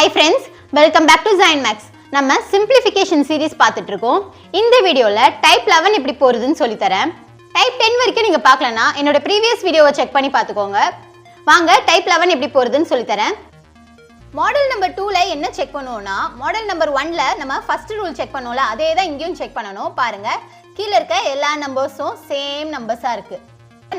Hi friends, welcome back to Zymax. நம்ம simplification series பார்த்துட்டு இருக்கோம். இந்த வீடியோல type 11 எப்படி போறதுன்னு சொல்லி தரேன். type 10 வரைக்கும் நீங்க பார்க்கலனா என்னோட previous வீடியோவை செக் பண்ணி பார்த்துக்கோங்க. வாங்க type 11 எப்படி போறதுன்னு சொல்லி தரேன். மாடல் நம்பர் 2ல என்ன செக் பண்ணுவோம்னா மாடல் நம்பர் 1ல நம்ம ஃபர்ஸ்ட் ரூல் செக் பண்ணோம்ல அதே தான் இங்கேயும் செக் பண்ணனும். பாருங்க கீழ இருக்க எல்லா நம்பர்ஸும் சேம் நம்பர்ஸா இருக்கு.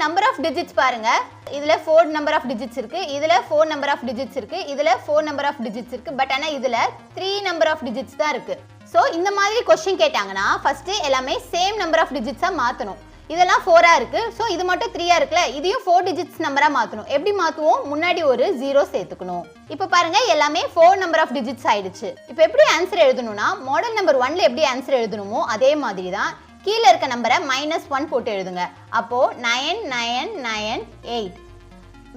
நம்பர் ஆஃப் டிஜிட்ஸ் பாருங்க இதுல 4 நம்பர் ஆஃப் டிஜிட்ஸ் இருக்கு, இதுல 4 நம்பர் ஆஃப் டிஜிட்ஸ் இருக்கு, இதுல 4 நம்பர் ஆஃப் டிஜிட்ஸ் இருக்கு. பட் ஆனா இதுல 3 நம்பர் ஆஃப் டிஜிட்ஸ் தான் இருக்கு. சோ இந்த மாதிரி क्वेश्चन கேட்டாங்கன்னா ஃபர்ஸ்ட் எல்லாமே சேம் நம்பர் ஆஃப் டிஜிட்ஸா மாத்தணும். இதெல்லாம் 4ஆ இருக்கு. சோ இது மட்டும் 3ஆ இருக்குல, இதையும் 4 டிஜிட்ஸ் நம்பரா மாத்தணும். எப்படி மாத்துவோம்? முன்னாடி ஒரு 0 சேர்த்துக்கணும். இப்போ பாருங்க எல்லாமே 4 நம்பர் ஆஃப் டிஜிட்ஸ் ஆயிடுச்சு. இப்போ எப்படி ஆன்சர் எழுதணும்னா மாடல் நம்பர் 1ல எப்படி ஆன்சர் எழுதணுமோ அதே மாதிரி தான் கீழ இருக்க நம்பரை -1 போட்டு எழுதுங்க. அப்போ 9998.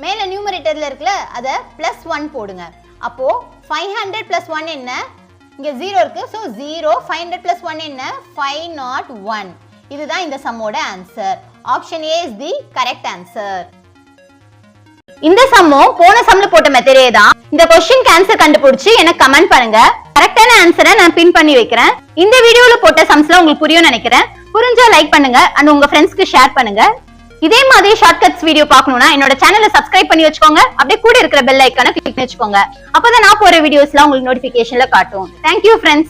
மேல நியூமரேட்டர்ல இருக்குல அத +1 போடுங்க. அப்போ 500 + 1 என்ன? இங்க 0 இருக்கு. சோ 0 500 + 1 என்ன? 501. இதுதான் இந்த சம்மோட answer. Option A is the correct answer. இந்த சம்மோ போன சம்ல போட்ட மெத்தடே தான். இந்த क्वेश्चनக்கு ஆன்சர் கண்டுபிடிச்சு எனக்கு கமெண்ட் பண்ணுங்க. கரெக்ட்டான ஆன்சரை நான் பின் பண்ணி வைக்கிறேன். இந்த வீடியோல போட்ட சம்ஸ்ல உங்களுக்கு புரியும்னு நினைக்கிறேன். புரிஞ்சா லைக் பண்ணுங்க and உங்க ஃப்ரெண்ட்ஸ்க்கு ஷேர் பண்ணுங்க. இதே மாதிரி ஷார்ட்கட்ஸ் வீடியோ பார்க்கணும்னா என்னோட சேனலை சப்ஸ்கிரைப் பண்ணி வச்சுக்கோங்க. அப்படியே கூட இருக்கிற பெல் ஐகானை கிளிக் பண்ணி வச்சுக்கோங்க. அப்பதான் நான் போற வீடியோஸ்லாம் உங்களுக்கு நோட்டிபிகேஷன்ல காட்டும். Thank you friends.